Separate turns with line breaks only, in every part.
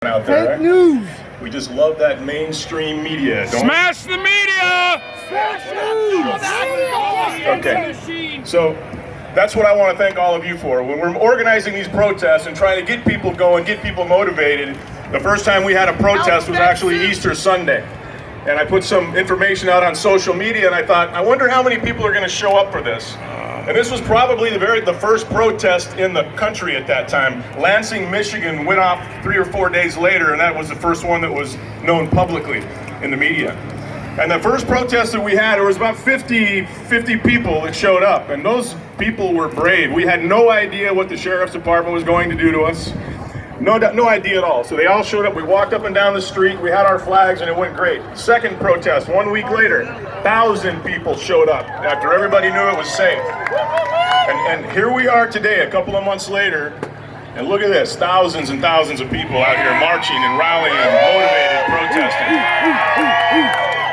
out there.
Fake news.
We just love that mainstream media.
Smash the media!
Okay, so that's what I want to thank all of you for. When we're organizing these protests and trying to get people going, get people motivated, the first time we had a protest was actually Easter Sunday. And I put some information out on social media and I thought, I wonder how many people are going to show up for this. And this was probably the first protest in the country at that time. Lansing, Michigan went off 3 or 4 days later, and that was the first one that was known publicly in the media. And the first protest that we had, there was about 50 people that showed up, and those people were brave. We had no idea what the sheriff's department was going to do to us. No idea at all. So they all showed up. We walked up and down the street. We had our flags, and it went great. Second protest, 1 week later, 1,000 people showed up after everybody knew it was safe. And here we are today, a couple of months later, and look at this, thousands and thousands of people out here marching and rallying, motivated, protesting.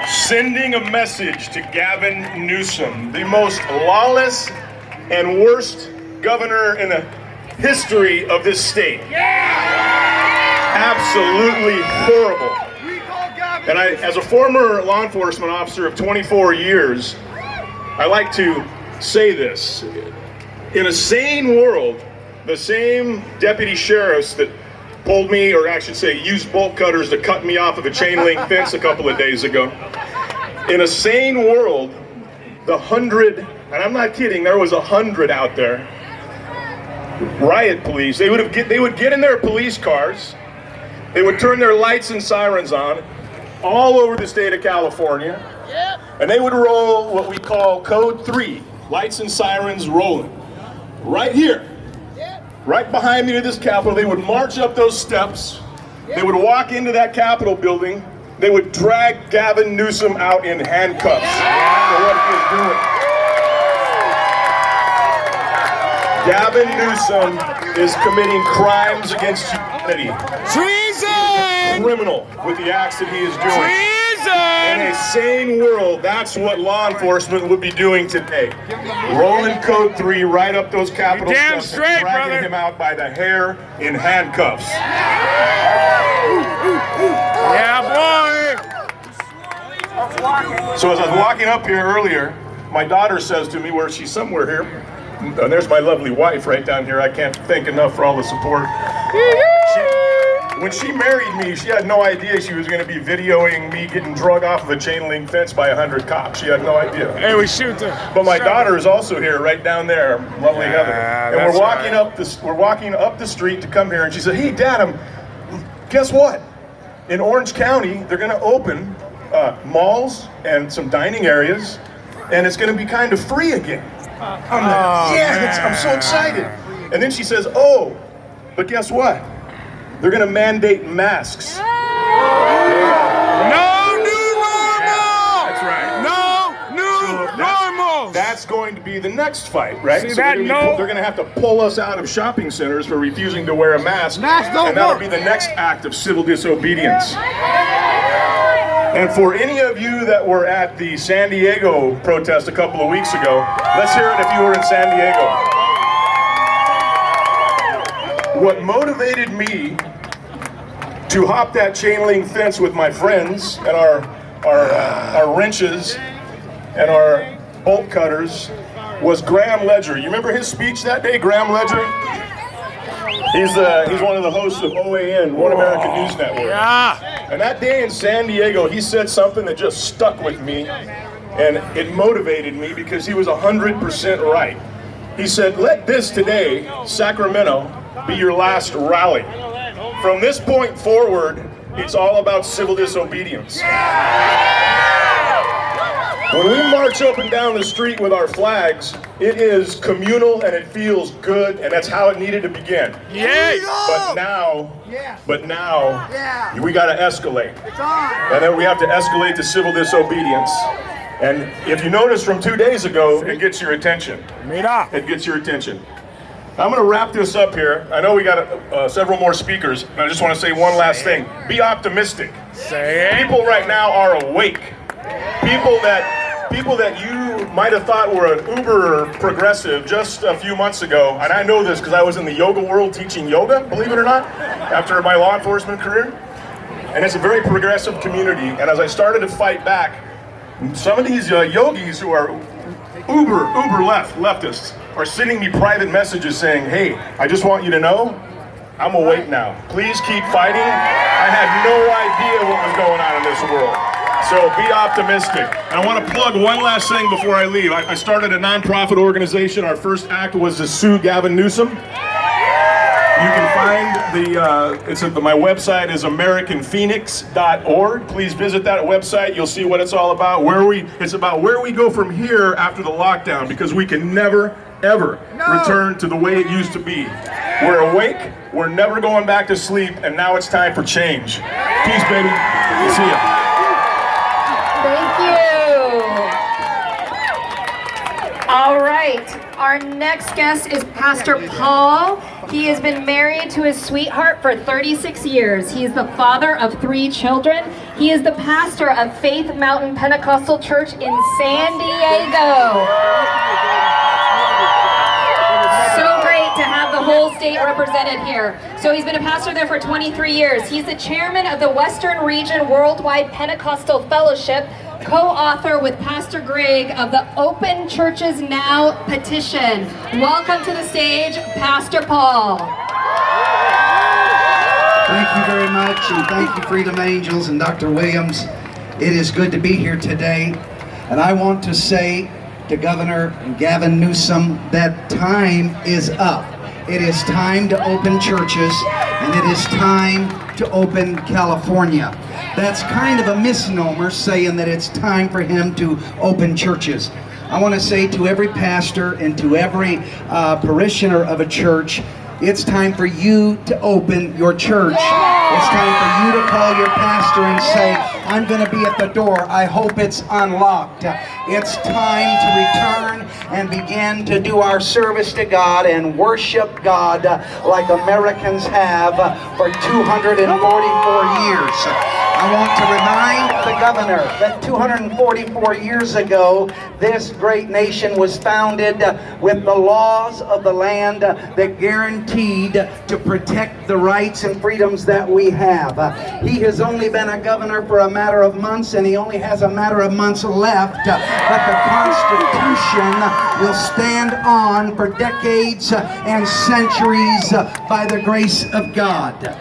Sending a message to Gavin Newsom, the most lawless and worst governor in the history of this state. Absolutely horrible. And as a former law enforcement officer of 24 years, I like to say this. In a sane world, the same deputy sheriffs that pulled me, or I should say used bolt cutters to cut me off of a chain link fence a couple of days ago, in a sane world, the 100, and I'm not kidding, there was 100 out there, riot police, they would get in their police cars, they would turn their lights and sirens on all over the state of California, and they would roll what we call Code 3, lights and sirens rolling. Right here, right behind me to this Capitol, they would march up those steps, they would walk into that Capitol building, they would drag Gavin Newsom out in handcuffs for what he is doing. Gavin Newsom is committing crimes against humanity.
Treason!
Criminal with the acts that he is doing.
Treason!
In a sane world, that's what law enforcement would be doing today. Rolling Code 3 right up those Capitol
Damn
steps
straight,
and dragging
brother.
him out by the hair in handcuffs.
Yeah, boy!
So as I was walking up here earlier, my daughter says to me, where she's somewhere here, and there's my lovely wife right down here. I can't thank enough for all the support. When she married me, she had no idea she was going to be videoing me getting drug off of a chain link fence by 100 cops. She had no idea.
Hey, we shoot them.
But my daughter is also here, right down there, lovely Heather. And we're walking up the street to come here, and she said, "Hey, Dad, guess what? In Orange County, they're going to open malls and some dining areas, and it's going to be kind of free again." I'm so excited. And then she says, "Oh, but guess what? They're going to mandate masks."
No new normal!
That's right.
No new normal!
That's going to be the next fight, right?
See,
so
that
they're going to have to pull us out of shopping centers for refusing to wear a mask.
Masks don't
and that'll
work.
be the next act of civil disobedience. And for any of you that were at the San Diego protest a couple of weeks ago, let's hear it if you were in San Diego. What motivated me to hop that chain link fence with my friends and our wrenches and our bolt cutters was Graham Ledger. You remember his speech that day, Graham Ledger? He's one of the hosts of OAN, One American News Network.
Yeah!
And that day in San Diego, he said something that just stuck with me, and it motivated me because he was 100% right. He said, "Let this today, Sacramento, be your last rally. From this point forward, it's all about civil disobedience." When we march up and down the street with our flags, it is communal and it feels good, and that's how it needed to begin.
Yay!
But now, we got to escalate.
It's on.
And then we have to escalate to civil disobedience. And if you notice from 2 days ago, it gets your attention.
Mira!
It gets your attention. I'm going to wrap this up here. I know we got several more speakers, and I just want to say one last thing. Be optimistic.
Say it.
People right now are awake. People that you might have thought were an uber progressive just a few months ago, and I know this because I was in the yoga world teaching yoga, believe it or not, after my law enforcement career. And it's a very progressive community, and as I started to fight back, some of these yogis who are uber leftists are sending me private messages saying, hey, I just want you to know, I'm awake now. Please keep fighting. I had no idea what was going on in this world. So be optimistic. And I want to plug one last thing before I leave. I started a nonprofit organization. Our first act was to sue Gavin Newsom. You can find my website is AmericanPhoenix.org. Please visit that website. You'll see what it's all about. It's about where we go from here after the lockdown, because we can never, ever return to the way it used to be. We're awake, we're never going back to sleep, and now it's time for change. Peace, baby. See ya.
Thank you. All right, our next guest is Pastor Paul. He has been married to his sweetheart for 36 years. He is the father of 3 children. He is the pastor of Faith Mountain Pentecostal Church in San Diego. So great to have the whole state represented here. So he's been a pastor there for 23 years. He's the chairman of the Western Region Worldwide Pentecostal Fellowship, co-author with Pastor Greg of the Open Churches Now petition. Welcome to the stage, Pastor Paul.
Thank you very much, and thank you, Freedom Angels and Dr. Williams. It is good to be here today, and I want to say to Governor Gavin Newsom that time is up. It is time to open churches, and it is time to open California. That's kind of a misnomer, saying that it's time for him to open churches. I want to say to every pastor and to every parishioner of a church, it's time for you to open your church. It's time for you to call your pastor and say, I'm going to be at the door. I hope it's unlocked. It's time to return and begin to do our service to God and worship God like Americans have for 244 years. I want to remind the governor that 244 years ago, this great nation was founded with the laws of the land that guaranteed to protect the rights and freedoms that we have. He has only been a governor for a matter of months, and he only has a matter of months left, but the Constitution will stand on for decades and centuries by the grace of God.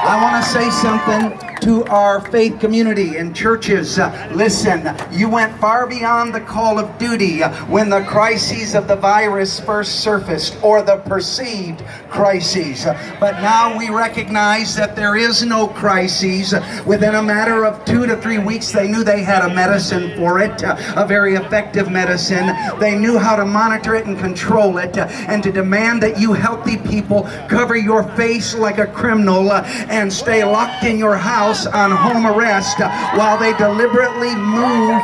I want to say something to our faith community and churches. Listen, you went far beyond the call of duty when the crises of the virus first surfaced, or the perceived crises. But now we recognize that there is no crises. Within a matter of 2 to 3 weeks, they knew they had a medicine for it, a very effective medicine. They knew how to monitor it and control it, and to demand that you healthy people cover your face like a criminal and stay locked in your house on home arrest while they deliberately move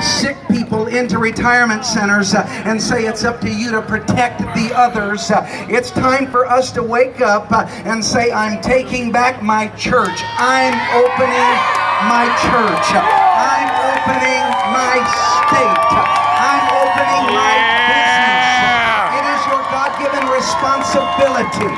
sick people into retirement centers and say it's up to you to protect the others. It's time for us to wake up and say, I'm taking back my church. I'm opening my church. I'm opening my state. I'm opening my business. It is your God-given responsibility.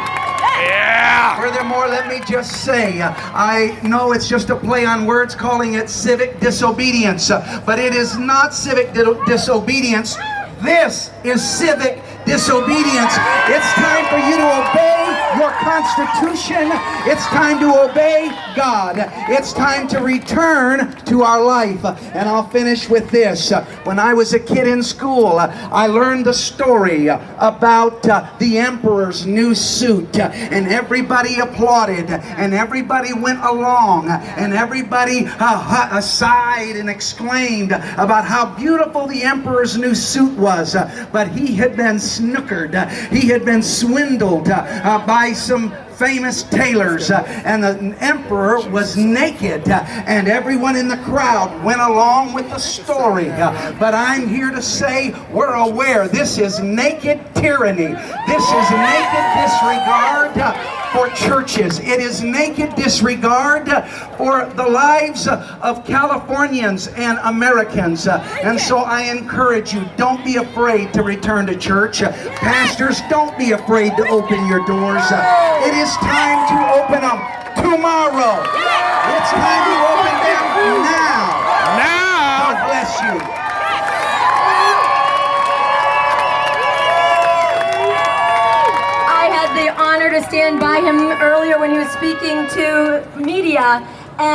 Furthermore, let me just say, I know it's just a play on words calling it civic disobedience, but it is not civic disobedience. This is civic disobedience. It's time for you to obey your Constitution. It's time to obey God. It's time to return to our life. And I'll finish with this. When I was a kid in school, I learned the story about the emperor's new suit. And everybody applauded. And everybody went along. And everybody sighed and exclaimed about how beautiful the emperor's new suit was. But he had been snookered. He had been swindled by some famous tailors, and the emperor was naked, and everyone in the crowd went along with the story. But I'm here to say we're aware this is naked tyranny. This is naked disregard for churches. It is naked disregard for the lives of Californians and Americans. And so I encourage you, don't be afraid to return to church. Pastors, don't be afraid to open your doors. It is time to open them tomorrow. It's time to open them now.
Now.
God bless you.
I had the honor to stand by him earlier when he was speaking to media,